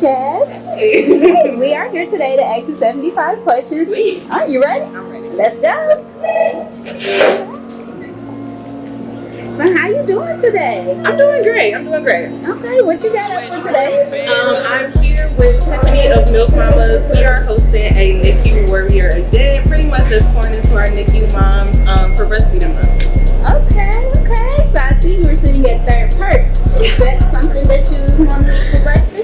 Jazz. Hey. We are here today to ask you 75 questions. Sweet. Are you ready? I'm ready. Let's go. So how you doing today? I'm doing great. Okay, what you got up for today? I'm here with Tiffany of Milk Mamas. We are hosting a NICU Warrior event, pretty much just pouring into our NICU moms for breastfeeding month. Okay. So I see you were sitting at third purse. Is that something that you want to eat for breakfast?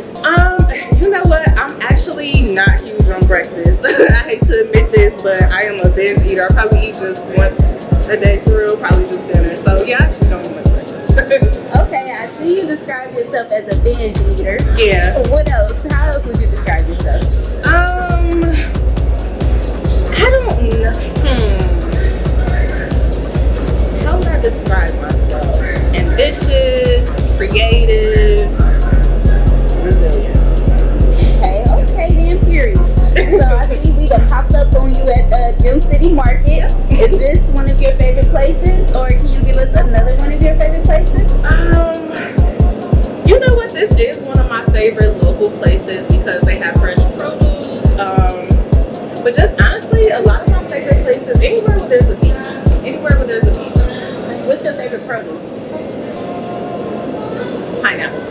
You know what? I'm actually not huge on breakfast. I hate to admit this, but I am a binge eater. I probably eat just once a day for real, probably just dinner. So yeah, I actually don't eat much breakfast. Okay, I see you describe yourself as a binge eater. Yeah. What else? How else would you describe yourself? I don't know. How would I describe myself? Ambitious, creative, resilient. Okay then, period. So I see we done popped up on you at the Gym City Market. Is this one of your favorite places, or can you give us another one of your favorite places? You know what? This is one of my favorite local places because they have fresh produce. But just honestly, a lot of my favorite places, anywhere where there's a beach. What's your favorite produce? Pineapples.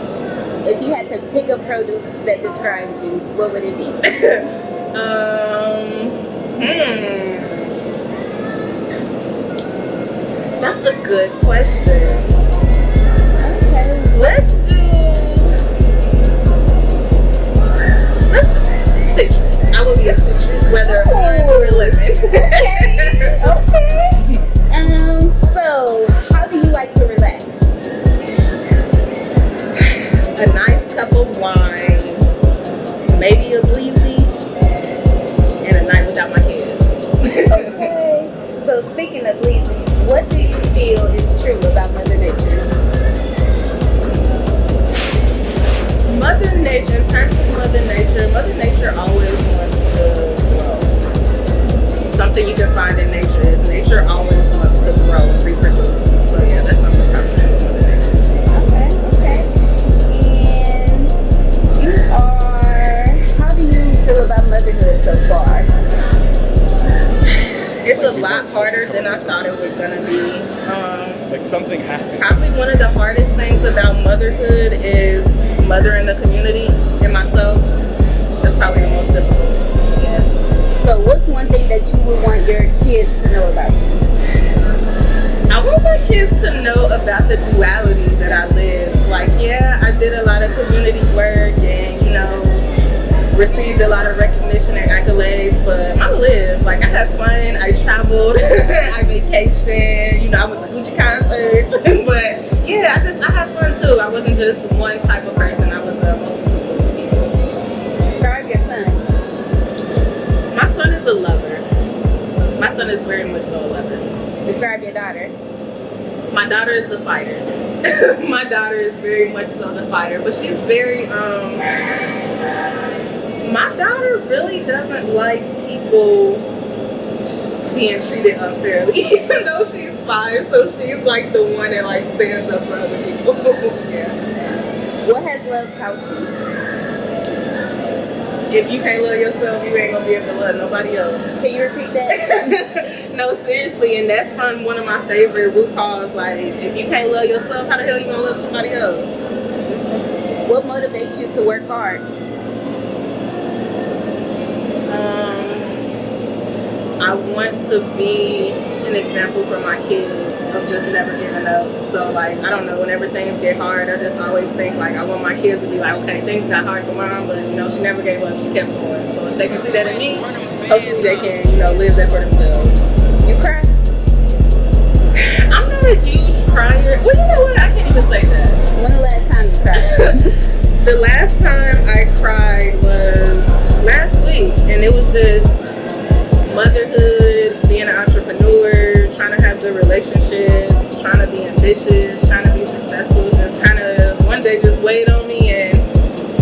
If you had to pick a produce that describes you, what would it be? That's a good question. Okay. Let's do citrus. I will be a citrus, whether orange or lemon. Okay. So how do you like to relax? A nice cup of wine, maybe a bleezy, and a night without my kids. Okay. So speaking of bleezy, what do you feel is true about Mother Nature? Mother Nature, in terms of Mother Nature always wants to grow. Something you can find in nature is nature always wants to grow and reproduce. So yeah, that's something probably with Mother Nature. Okay. And how do you feel about motherhood so far? It's a lot harder than I thought it was gonna be. Like something happened. Probably one of the hardest things about motherhood is mothering the community and myself. That's probably the most difficult. Yeah. So what's one thing that you would want your kids to know about you? I want my kids to know about the duality that I lived. Like, yeah, I did a lot of community work and, received a lot of recognition and accolades, but I lived. Like, I had fun, I traveled, I vacationed, I went to Gucci concerts. But yeah, I had fun too. I wasn't just one type of person, I was a multitude of people. Describe your son. My son is a lover. My son is very much so a lover. Describe your daughter. My daughter is the fighter. My daughter is very much so the fighter, but she's very, my daughter really doesn't like people being treated unfairly, even though she's 5, so she's like the one that stands up for other people. Yeah. What has love taught you? If you can't love yourself, you ain't gonna be able to love nobody else. Can you repeat that? No, seriously, and that's from one of my favorite RuPaul's. Like, if you can't love yourself, how the hell you gonna love somebody else? What motivates you to work hard? I want to be an example for my kids of just never giving up. So I don't know, whenever things get hard, I just always think I want my kids to be like, okay, things got hard for mom, but she never gave up, she kept going. So if they can see that in me, hopefully they can, live that for themselves. You cry? I'm not a huge crier. Well, you know what? I can't even say that. When the last time you cried? The last time I cried was last week, and it was just motherhood, being an entrepreneur, trying to have good relationships, trying to be ambitious, trying to be successful. Just kind of one day just weighed on me, and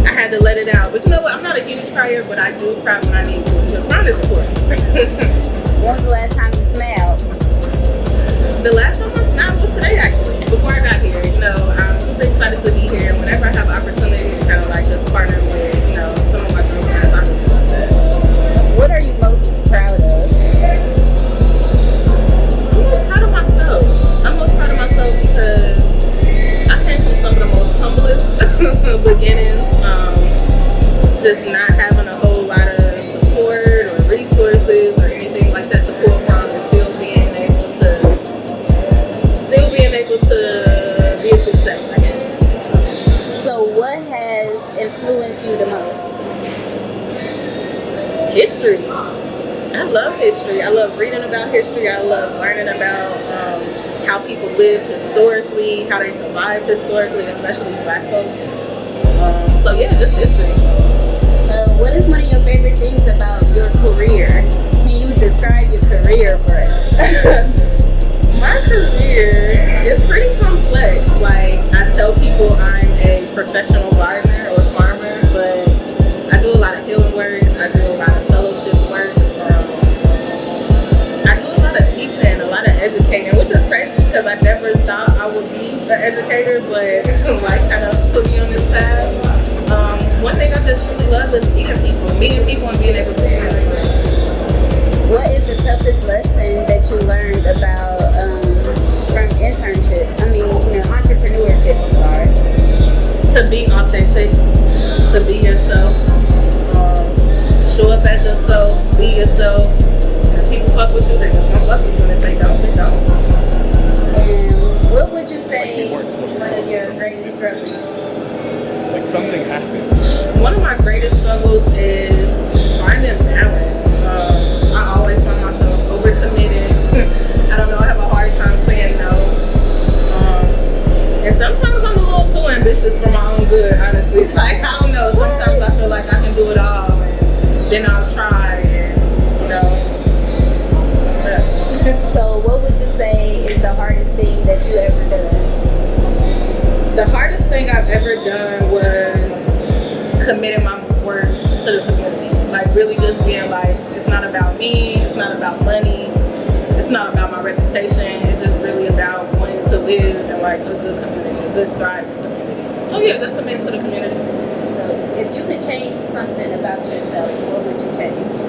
I had to let it out. But you know what? I'm not a huge crier, but I do cry when I need to, because crying is important. When was the last time you smiled? The last time I smiled was today, actually, before I got here. I'm super excited to be here. Whenever I have an opportunity to kind of just partner with, History. I love history. I love reading about history. I love learning about how people lived historically, how they survived historically, especially Black folks. So yeah, just history. What is one of your favorite things about your career? Can you describe your career for us? My career is pretty complex. Like, I tell people I'm a professional gardener or farmer, but I do a lot of healing work. I do a lot of fellowship work. I do a lot of teaching, a lot of educating, which is crazy because I never thought I would be an educator, but life kind of put me on this path. One thing I just truly love is meeting people and being able to connect. What is the toughest lesson that you learned about from internship? I mean, entrepreneurship. I'm sorry. To be authentic, to be yourself, show up as yourself, be yourself. If people fuck with you, they just gonna fuck with you, and if they don't, they don't. And what would you say one of your greatest struggles? Like something happened. One of my greatest struggles is finding balance. I always find myself overcommitted. I don't know, I have a hard time saying no. And sometimes I'm a little too ambitious for my own good, honestly. Like, I don't know, sometimes I feel like I can do it all, and then I'll try, and, So what would you say is the hardest thing that you ever done? The hardest thing I've ever done was committing my work to the community. Like, really just being like, it's not about me, it's not about money, it's not about my reputation, it's just really about wanting to live in like a good community, a good thriving community. So yeah, just commit to the community. So if you could change something about yourself, what would you change?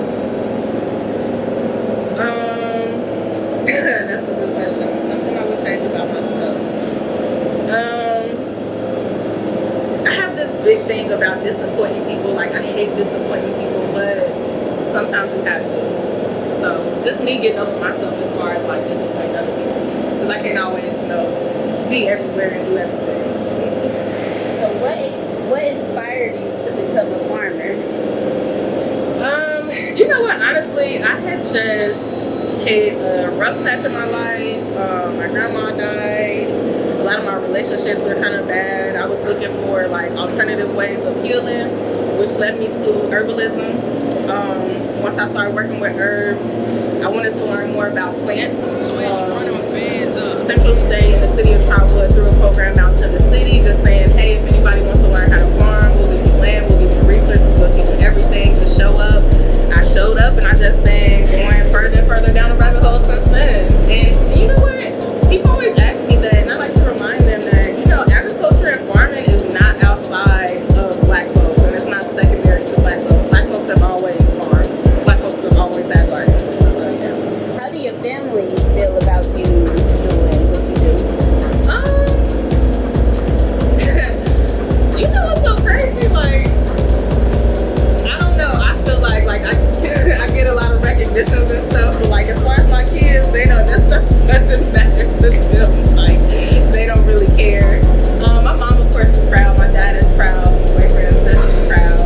That's a good question. Something I would change about myself. I have this big thing about disappointing people. Like, I hate disappointing people, but sometimes you have to. So just me getting over myself as far as like disappointing other people, because I can't always be everywhere and do everything. So what inspired you to become a farmer? You know what? Honestly, I had just hit a rough patch in my life. My grandma died. A lot of my relationships were kind of bad. I was looking for like alternative ways of healing, which led me to herbalism. Once I started working with herbs, I wanted to learn more about plants. Central State in the city of Trotwood threw a program out to the city just saying, hey, if anybody wants to learn how to farm, we'll give you land, we'll give you resources, we'll teach you everything, just show up. I showed up, and I just been going further and further down the rabbit hole since then. And you know what? People always ask me that, and I like to remind them that, agriculture and farming is not outside of Black folks, and it's not secondary to Black folks. Black folks have always farmed. Black folks have always had gardens. So, yeah. How do your family feel about you doing what you do? What's so crazy? Like, I don't know. I feel like I get a lot of recognitions and stuff, but like as far as my kids, they know that stuff doesn't matter to them. Like, they don't really care. My mom, of course, is proud. My dad is proud. My boyfriend is definitely proud.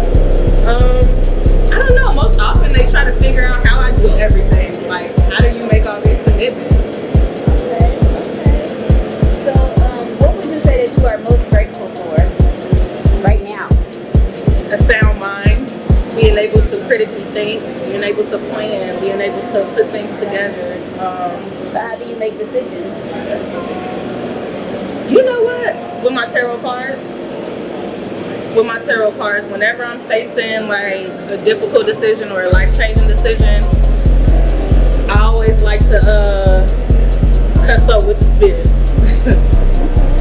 I don't know. Most often they try to figure out how I do everything. Like, how do you make all these commitments? Okay. So what would you say that you are most grateful for right now? A sound mind, being able to critically think, being able to plan, being able to put things together. So how do you make decisions? You know what? With my tarot cards, whenever I'm facing like a difficult decision or a life-changing decision, I always like to consult with the spirits.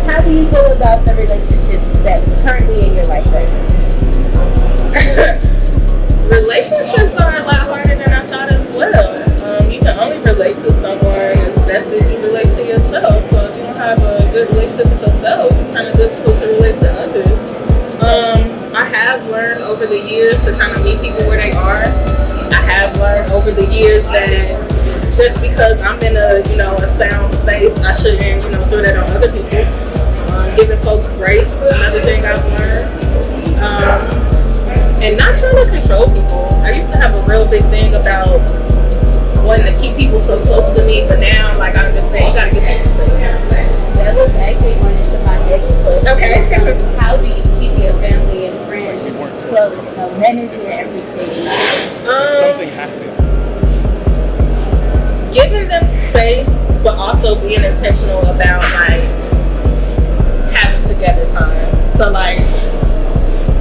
How do you feel about the relationships that's currently in your life right now? Relationships are a lot harder than I thought as well. You can only relate to someone as best as you relate to yourself. So if you don't have a good relationship with yourself, it's kind of difficult to relate to others. I have learned over the years to kind of meet people where they are. I have learned over the years that just because I'm in a sound space, I shouldn't throw that on other people. Giving folks grace, another thing I've learned. And not trying to control people. I used to have a real big being intentional about like having together time. So like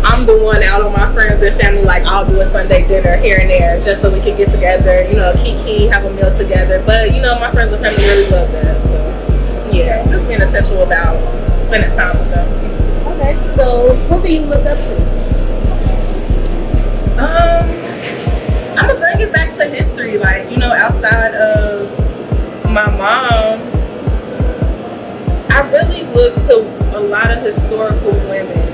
I'm the one out on my friends and family, like I'll do a Sunday dinner here and there just so we can get together, you know, kiki, have a meal together. But you know, my friends and family really love that. So yeah, just being intentional about spending time with them. Okay, so who do you look up to? I'm gonna bring it back to history, like, you know, outside of my mom, I really look to a lot of historical women.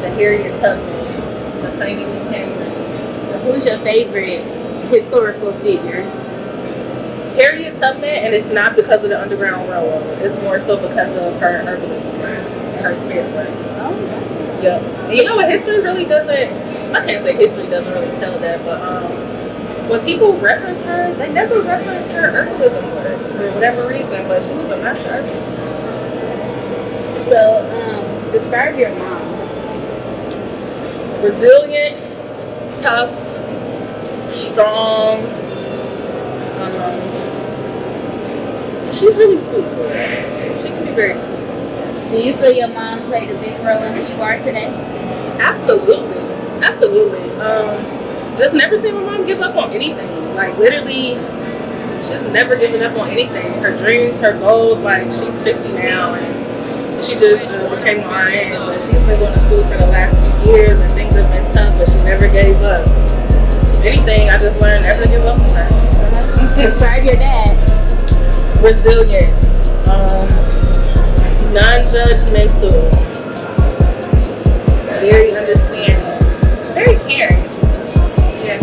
The Harriet Tubmans, the Fannie Lou Hamlins. Who's your favorite historical figure? Harriet Tubman, and it's not because of the Underground Railroad. It's more so because of her herbalism and her spirit work. Oh, Yep. And you know what? History really doesn't, I can't say history doesn't really tell that, but when people reference her, they never reference her herbalism work for whatever reason, but she was a master herbalist. So, describe your mom. Resilient, tough, strong. She's really sweet for her. She can be very sweet. Do you feel your mom played a big role in who you are today? Absolutely. Absolutely. Just never seen my mom give up on anything. Like literally, she's never given up on anything. Her dreams, her goals, like she's 50 now and she just became an RN. But she's been going to school for the last few years and things have been tough, but she never gave up. If anything, I just learned never to give up on her. Describe your dad. Resilient. Non-judgmental, very understanding, very caring. Yeah.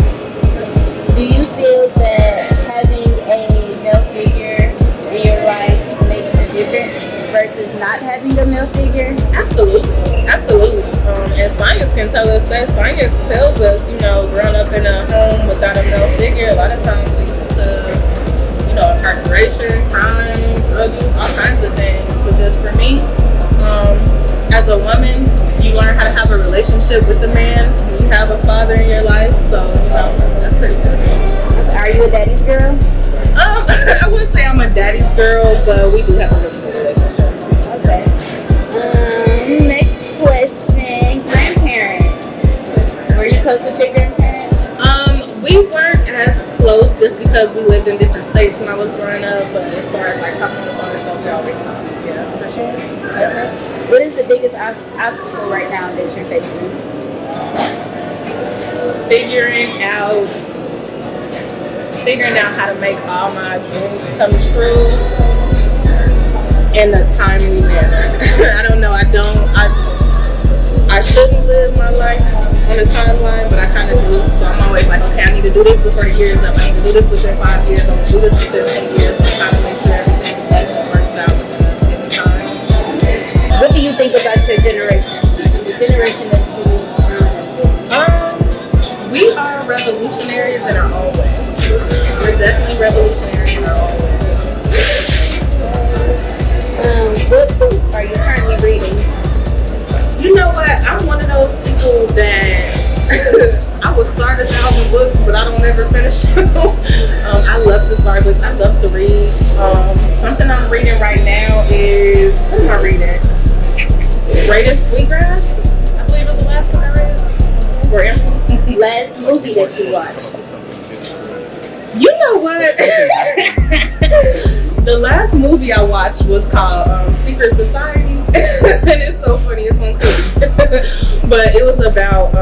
Do you feel that having a male figure in your life makes a difference versus not having a male figure? Absolutely, absolutely. And science can tell us that. Science tells us, you know, growing up in a home without a male figure, a lot of times leads to, you know, incarceration, crime, drug use, all kinds of things. But just for me, as a woman, you learn how to have a relationship with the man when you have a father in your life. So, you know, that's pretty good. Are you a daddy's girl? I wouldn't say I'm a daddy's girl, but we do have a really good relationship. Okay. Next question. Grandparents. Were you close with your grandparents? We weren't as close just because we lived in different states when I was growing up, but as far as like talking on the phone and stuff, we always talk. Yeah, for sure. Okay. What is the biggest obstacle right now that you're facing? Figuring out how to make all my dreams come true in a timely manner. I don't know. I shouldn't live my life on a timeline, but I kind of do. So I'm always like, okay, I need to do this before the year is up. I need to do this within 5 years. I'm going to do this within 10 years. So I'm trying to make sure everything actually works out in time. What do you think about your generation? The generation that you we are revolutionaries in our own way. We're definitely revolutionary in our own way. What book are you currently reading? You know what? I'm one of those people that I will start 1,000 books, but I don't ever finish them. I love to start books. I love to read. Something I'm reading right now is, what am I reading? Greatest Sweetgrass? I believe it's the last book I read. Last movie that you watched? You know what? The last movie I watched was called Secret Society. And it's so funny, it's on Tubi. But it was about,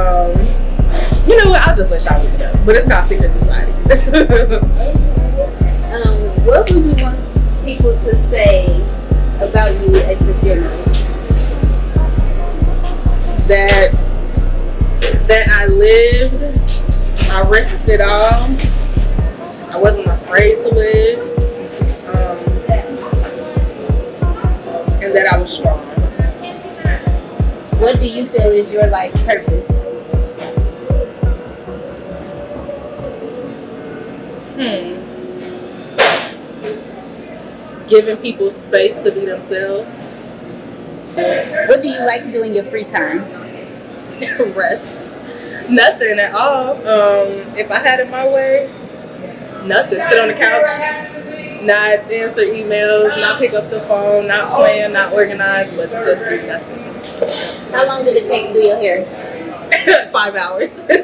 you know what, I'll just let y'all look it up. But it's called Secret Society. What would you want people to say about you at your funeral? That I lived, I risked it all, I wasn't afraid to live, and that I was strong. What do you feel is your life purpose? Giving people space to be themselves. What do you like to do in your free time? Rest. Nothing at all. If I had it my way, nothing. Sit on the couch, not answer emails, not pick up the phone, not plan, not organize, but to just do nothing. How long did it take to do your hair? 5 hours. 5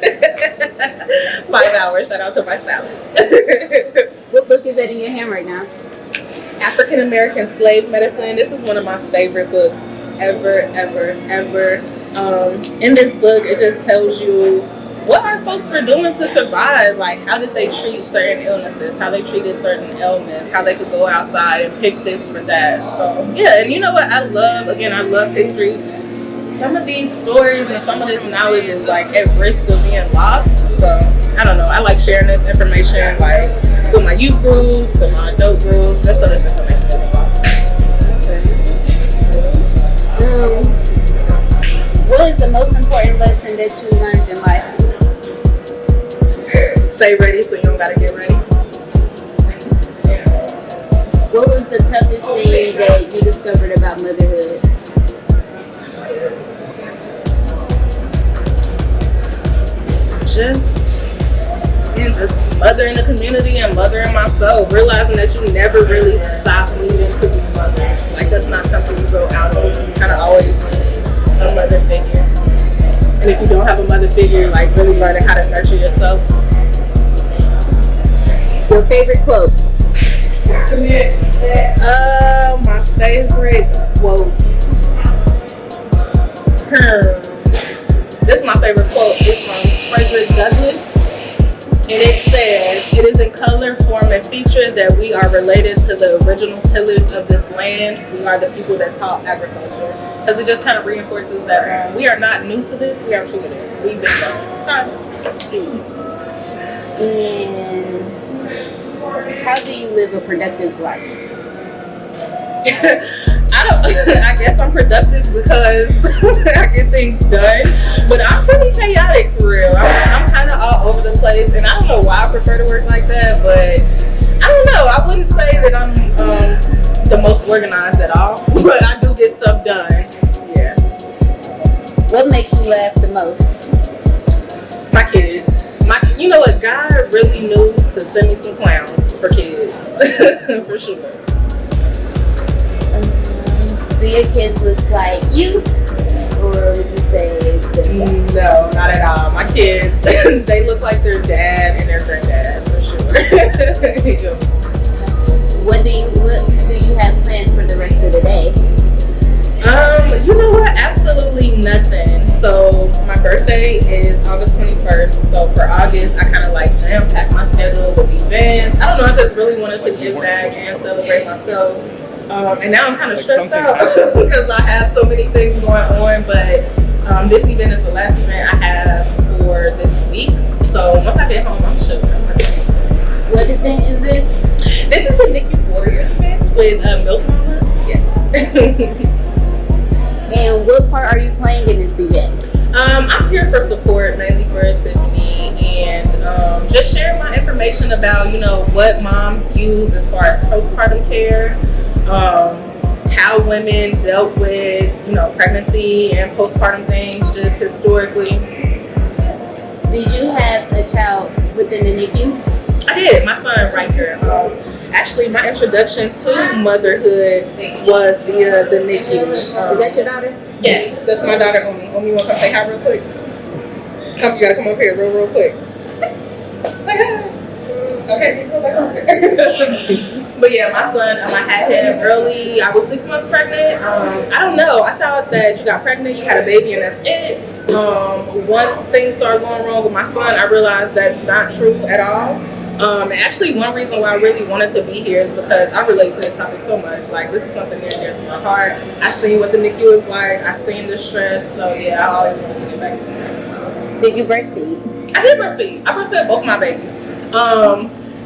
hours. Shout out to my stylist. What book is that in your hand right now? African American Slave Medicine. This is one of my favorite books ever. In this book, it just tells you what our folks were doing to survive. Like, how did they treat certain illnesses? How they treated certain ailments? How they could go outside and pick this for that. So, yeah, and you know what? I love history. Some of these stories and some of this knowledge is like at risk of being lost. So I don't know. I like sharing this information like with my youth groups and my adult groups, just so this information isn't lost. What is the most important lesson that you learned in life? Stay ready so you don't gotta get ready. What was the toughest thing that you discovered about motherhood? Just mothering the community and mothering myself, realizing that you never really stop needing to be mothered. Like, that's not something you go out of. You kind of always need a mother figure. And if you don't have a mother figure, like really learning how to nurture yourself. Your favorite quote? My favorite quotes. This is my favorite quote. It's from Frederick Douglass. And it says, "It is in color, form, and feature that we are related to the original tillers of this land. We are the people that taught agriculture." Because it just kind of reinforces that we are not new to this. We are true to this. We've been there. And how do you live a productive life? I guess I'm productive because I get things done, but I'm pretty chaotic for real. I'm kind of all over the place, and I don't know why I prefer to work like that, but I don't know. I wouldn't say that I'm the most organized at all, but I do get stuff done. Yeah. What makes you laugh the most? My kids. You know what? God really knew to send me some clowns for kids, for sure. Do your kids look like you, or would you say no, not at all? My kids, they look like their dad and their granddad for sure. What do you have planned for the rest of the day? You know what? Absolutely nothing. So my birthday is August 21st. So for August, I kind of like jam pack my schedule with events. I don't know. I just really wanted to give back and celebrate myself. And now I'm kind of stressed out because I have so many things going on. But this event is the last event I have for this week. So once I get home, I'm sure. What event is this? This is the Nikki Warriors event with Milk Mamas. Yes. And what part are you playing in this event? I'm here for support, mainly for Tiffany, and just sharing my information about, what moms use as far as postpartum care, how women dealt with, pregnancy and postpartum things just historically. Did you have a child within the NICU? I did. My son, Riker. Actually, my introduction to motherhood was via the NICU. Is that your daughter? Yes, that's my daughter, Omi. Omi, you want to come say hi real quick? You gotta come up here real quick. Say hi. Okay, go back over there. But yeah, my son, I had him early. I was 6 months pregnant. I don't know. I thought that you got pregnant, you had a baby, and that's it. Once things started going wrong with my son, I realized that's not true at all. And actually, one reason why I really wanted to be here is because I relate to this topic so much. Like, this is something near and dear to my heart. I seen what the NICU is like. I seen the stress. So yeah, I always wanted to get back to something. Did you breastfeed? I did breastfeed. I breastfed both of my babies.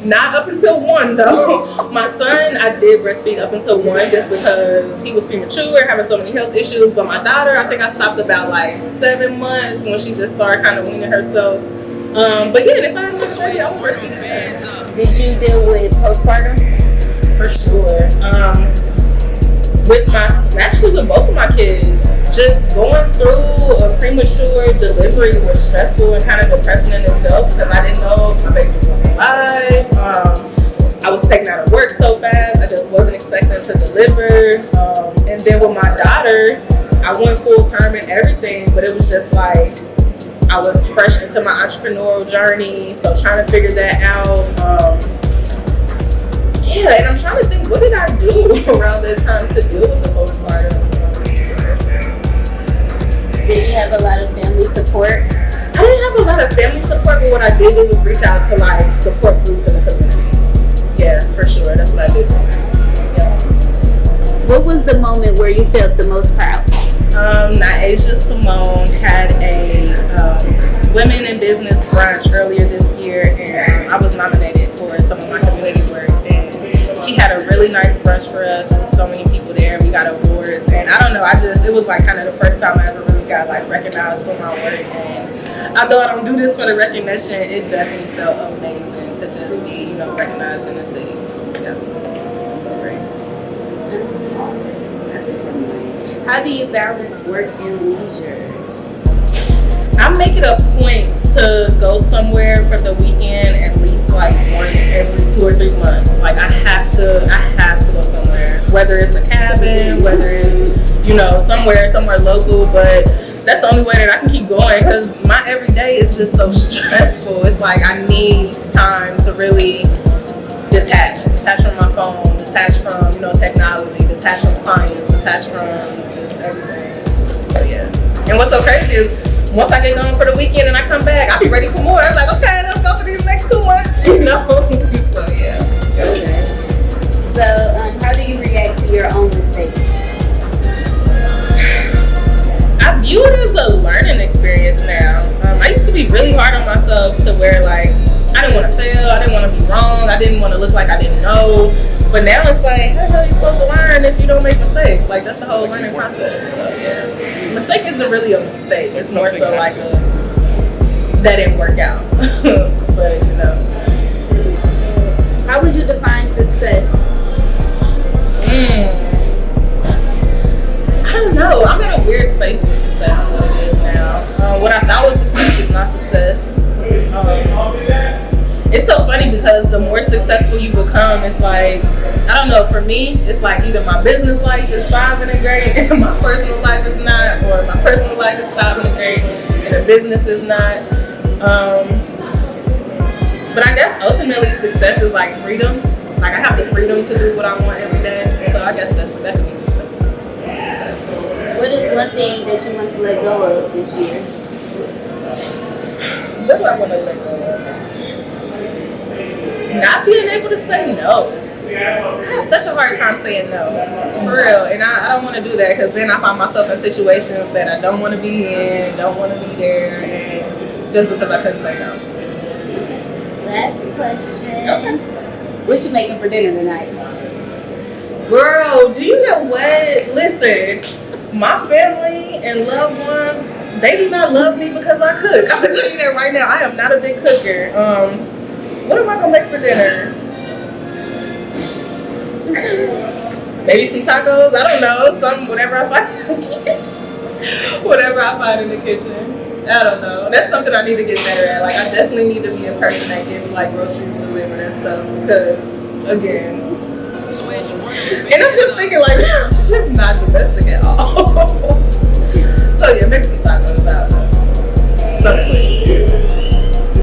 Not up until 1 though. My son, I did breastfeed up until 1 just because he was premature, having so many health issues. But my daughter, I think I stopped about like 7 months when she just started kind of weaning herself. But yeah, if I had another baby, I would breastfeed her. Did you deal with postpartum? For sure. With both of my kids, just going through a premature delivery was stressful and kind of depressing in itself because I didn't know if my baby was going to survive. I was taken out of work so fast. I went full term and everything, but it was just like I was fresh into my entrepreneurial journey, so trying to figure that out. Yeah, and I'm trying to think, what did I do around that time to deal with the postpartum depression? Did you have a lot of family support? I didn't have a lot of family support, but what I did was reach out to like support groups in the community. Yeah, for sure, that's what I did. Yeah. What was the moment where you felt the most proud? Naisha Simone had a women in business brunch earlier this year, and I was nominated for some of my community work. And she had a really nice brunch for us. There was so many people there. We got awards, and I don't know. It was like kind of the first time I ever really got like recognized for my work. And although I don't do this for the recognition, it definitely felt amazing to just be, recognized in the city. Yeah, so great. How do you balance work and leisure? I make it a point to go somewhere for the weekend at least like once every 2 or 3 months. Like I have to go somewhere. Whether it's a cabin, whether it's, somewhere local, but that's the only way that I can keep going because my everyday is just so stressful. It's like I need time to really detach from my phone, detach from, technology, detach from clients, detach from just everything. So yeah. And what's so crazy is once I get gone for the weekend and I come back, I'll be ready for more. I'm like, okay, let's go for these next 2 months, So yeah. Okay. So how do you react to your own mistakes? I view it as a learning experience now. I used to be really hard on myself to where like I didn't want to fail, I didn't want to be wrong, I didn't want to look like I didn't know. But now it's like, how the hell are you supposed to learn if you don't make mistakes? Like that's the whole learning process. So yeah, mistake isn't really a mistake. It's more so like that didn't work out. But How would you define success? I don't know. I'm in a weird space with success and what it is now. What I thought was success is not success. It's so funny because the more successful you become, it's like, I don't know, for me, it's like either my business life is thriving and great and my personal life is not, or my personal life is thriving and great and the business is not. But I guess ultimately success is like freedom. Like I have the freedom to do what I want every day. So I guess that could be success. What is one thing that you want to let go of this year? What do I want to let go of this year? Not being able to say no. I have such a hard time saying no, for real, and I don't want to do that because then I find myself in situations that I don't want to be in, don't want to be there, and just because I couldn't say no. Last question. Okay. What you making for dinner tonight? Girl, do you know what? Listen, my family and loved ones, they do not love me because I cook. I'm gonna tell you that right now. I am not a big cooker. What am I gonna make for dinner? Maybe some tacos. I don't know. Whatever I find in the kitchen. Whatever I find in the kitchen. I don't know. That's something I need to get better at. Like I definitely need to be a person that gets like groceries delivered and stuff because again. And I'm just thinking like it's just not domestic at all. So yeah, maybe some tacos. Something.